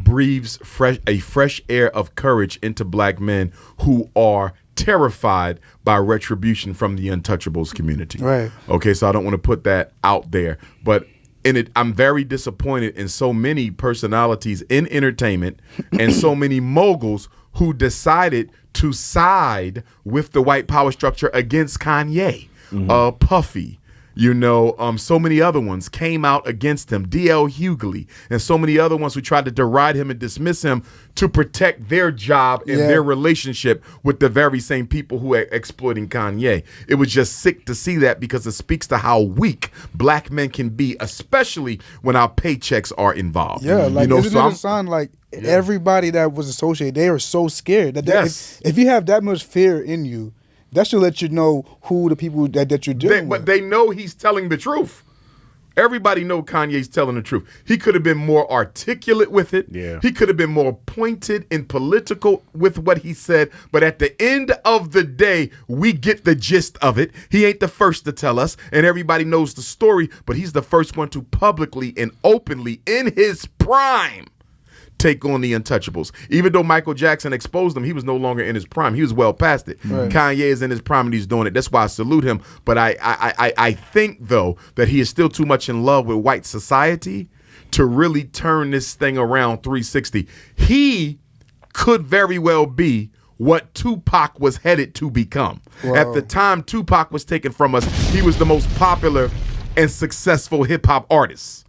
breathes a fresh air of courage into black men who are terrified by retribution from the untouchables community. Right. Okay, so I don't want to put that out there, but I'm very disappointed in so many personalities in entertainment and so many moguls who decided to side with the white power structure against Kanye, Puffy. So many other ones came out against him, D.L. Hughley, and so many other ones who tried to deride him and dismiss him to protect their job and their relationship with the very same people who are exploiting Kanye. It was just sick to see that because it speaks to how weak black men can be, especially when our paychecks are involved. Yeah, like, isn't it a sign like everybody that was associated, they were so scared. That if you have that much fear in you, that should let you know who the people that you're dealing with. But they know he's telling the truth. Everybody know Kanye's telling the truth. He could have been more articulate with it. Yeah. He could have been more pointed and political with what he said. But at the end of the day, we get the gist of it. He ain't the first to tell us, and everybody knows the story, but he's the first one to publicly and openly, in his prime, take on the untouchables. Even though Michael Jackson exposed him, he was no longer in his prime. He was well past it. Right. Kanye is in his prime and he's doing it. That's why I salute him. But I think, though, that he is still too much in love with white society to really turn this thing around 360. He could very well be what Tupac was headed to become. Whoa. At the time Tupac was taken from us, he was the most popular and successful hip-hop artist.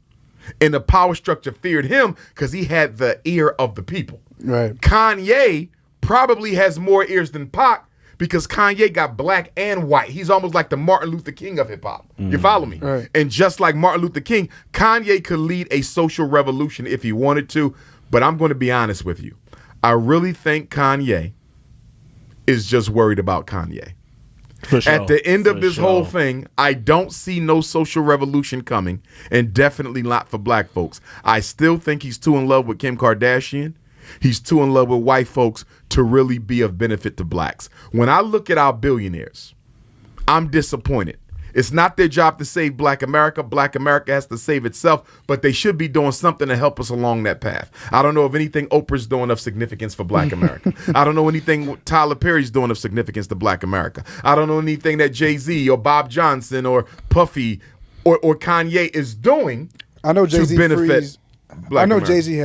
And the power structure feared him because he had the ear of the people. Right. Kanye probably has more ears than Pac because Kanye got black and white. He's almost like the Martin Luther King of hip hop. You follow me? Right. And just like Martin Luther King, Kanye could lead a social revolution if he wanted to. But I'm going to be honest with you. I really think Kanye is just worried about Kanye. At the end of this whole thing, I don't see no social revolution coming, and definitely not for black folks. I still think he's too in love with Kim Kardashian. He's too in love with white folks to really be of benefit to blacks. When I look at our billionaires, I'm disappointed. It's not their job to save black America. Black America has to save itself, but they should be doing something to help us along that path. I don't know if anything Oprah's doing of significance for black America. I don't know anything Tyler Perry's doing of significance to black America. I don't know anything that Jay-Z or Bob Johnson or Puffy or Kanye is doing to benefit black America. Jay-Z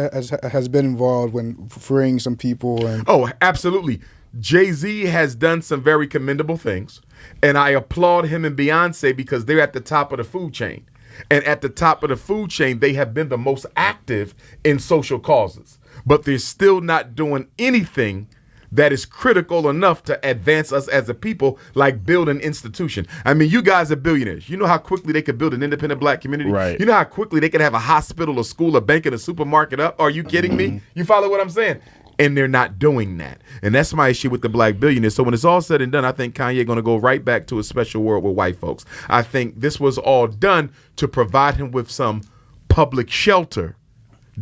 has been involved when freeing some people. Oh, absolutely. Jay-Z has done some very commendable things, and I applaud him and Beyonce because they're at the top of the food chain. And at the top of the food chain, they have been the most active in social causes. But they're still not doing anything that is critical enough to advance us as a people, like build an institution. I mean, you guys are billionaires. You know how quickly they could build an independent black community? Right. You know how quickly they could have a hospital, a school, a bank, and a supermarket up? Are you kidding me? You follow what I'm saying? And they're not doing that. And that's my issue with the black billionaires. So when it's all said and done, I think Kanye going to go right back to a special world with white folks. I think this was all done to provide him with some public shelter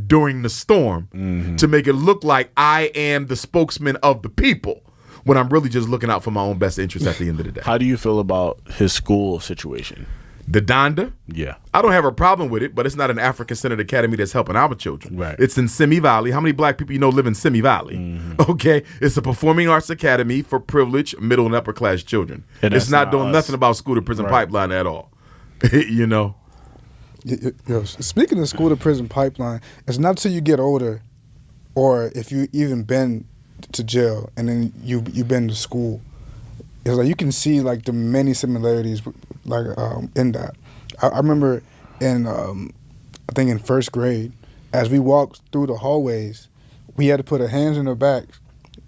during the storm to make it look like I am the spokesman of the people when I'm really just looking out for my own best interest at the end of the day. How do you feel about his school situation? The Donda? Yeah. I don't have a problem with it, but it's not an African-centered academy that's helping our children. Right. It's in Simi Valley. How many black people you know live in Simi Valley? Okay? It's a performing arts academy for privileged middle and upper class children. And it's not doing nothing about school to prison pipeline at all. You know? Speaking of school to prison pipeline, it's not until you get older or if you even been to jail and then you've been to school. It's like you can see like the many similarities like in that. I remember in I think in first grade, as we walked through the hallways, we had to put our hands in our back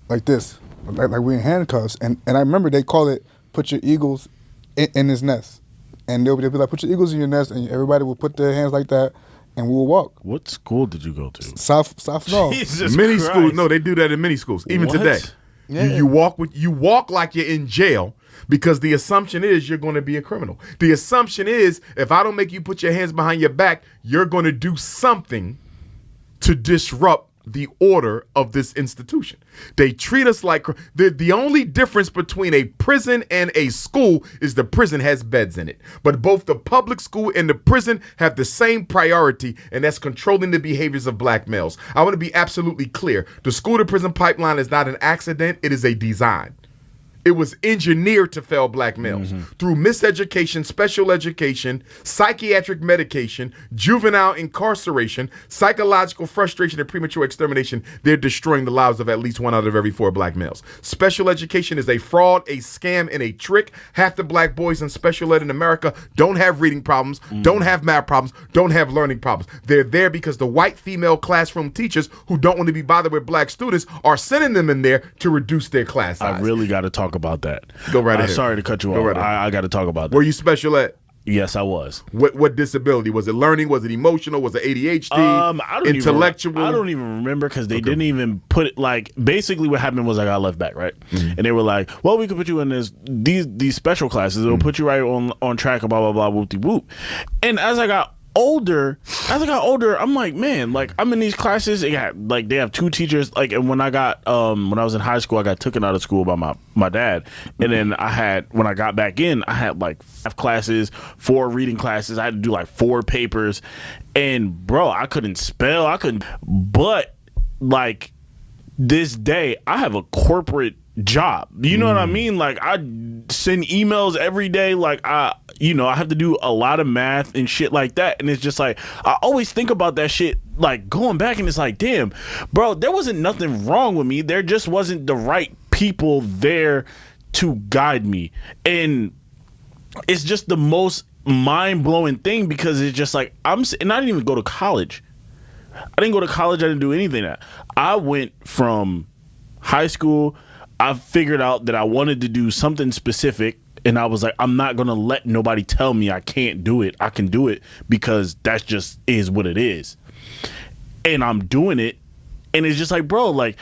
like this, like we're in handcuffs. And I remember they call it put your eagles in his nest. And they'll be like, put your eagles in your nest, and everybody will put their hands like that, and we'll walk. What school did you go to? South North. Many schools. No, they do that in many schools, even today. Yeah. You walk like you're in jail because the assumption is you're going to be a criminal. The assumption is if I don't make you put your hands behind your back, you're going to do something to disrupt the order of this institution. They treat us like the only difference between a prison and a school is the prison has beds in it. But both the public school and the prison have the same priority, and that's controlling the behaviors of black males. I want to be absolutely clear. The school to prison pipeline is not an accident. It is a design. It was engineered to fail black males through miseducation, special education, psychiatric medication, juvenile incarceration, psychological frustration, and premature extermination. They're destroying the lives of at least 1 out of every 4 black males. Special education is a fraud, a scam, and a trick. Half the black boys in special ed in America don't have reading problems, don't have math problems, don't have learning problems. They're there because the white female classroom teachers who don't want to be bothered with black students are sending them in there to reduce their class size. I really got to talk about that. Go right ahead. Sorry to cut you off. I got to talk about that. Were you special ed? Yes, I was. What disability? Was it learning? Was it emotional? Was it ADHD? Intellectual? I don't even remember because they didn't even put it like. Basically, what happened was I got left back, right? And they were like, "Well, we could put you in these special classes. It'll put you right on track." Blah blah blah. Whoop de whoop. And as I got older, I'm like, man, like I'm in these classes. They have 2 teachers. Like, and when I was in high school, I got taken out of school by my dad. And then when I got back in, I had like 5 classes, 4 reading classes. I had to do like 4 papers. And bro, I couldn't spell. But like this day, I have a corporate job. You know what I mean? Like I send emails every day. Like I have to do a lot of math and shit like that. And it's just like, I always think about that shit, like going back, and it's like, damn, bro, there wasn't nothing wrong with me. There just wasn't the right people there to guide me. And it's just the most mind-blowing thing because it's just like, and I didn't even go to college. I didn't do anything that. I went from high school. I figured out that I wanted to do something specific, and I was like, I'm not going to let nobody tell me I can't do it. I can do it because that's just is what it is. And I'm doing it, and it's just like, bro, like,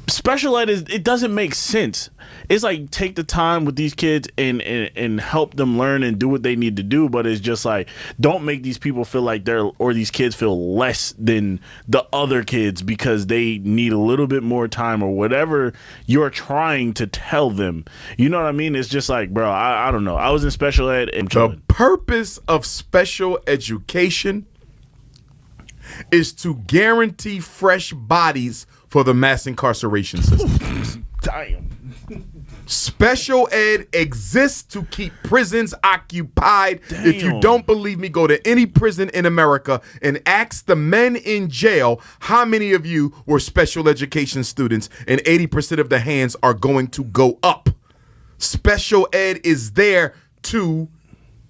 special ed it doesn't make sense. It's like, take the time with these kids and help them learn and do what they need to do, but it's just like, don't make these people feel like these kids feel less than the other kids because they need a little bit more time or whatever you're trying to tell them. You know what I mean? It's just like, bro, I don't know. I was in special ed and the purpose of special education is to guarantee fresh bodies for the mass incarceration system. Damn. Special ed exists to keep prisons occupied. Damn. If you don't believe me, go to any prison in America and ask the men in jail how many of you were special education students, and 80% of the hands are going to go up. Special ed is there to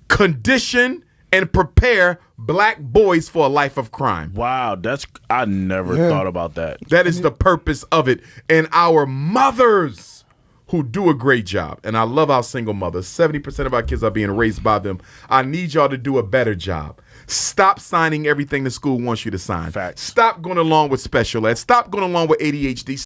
condition and prepare black boys for a life of crime. Wow, I never thought about that. That is the purpose of it. And our mothers who do a great job, and I love our single mothers. 70% of our kids are being raised by them. I need y'all to do a better job. Stop signing everything the school wants you to sign. Facts. Stop going along with special ed. Stop going along with ADHD.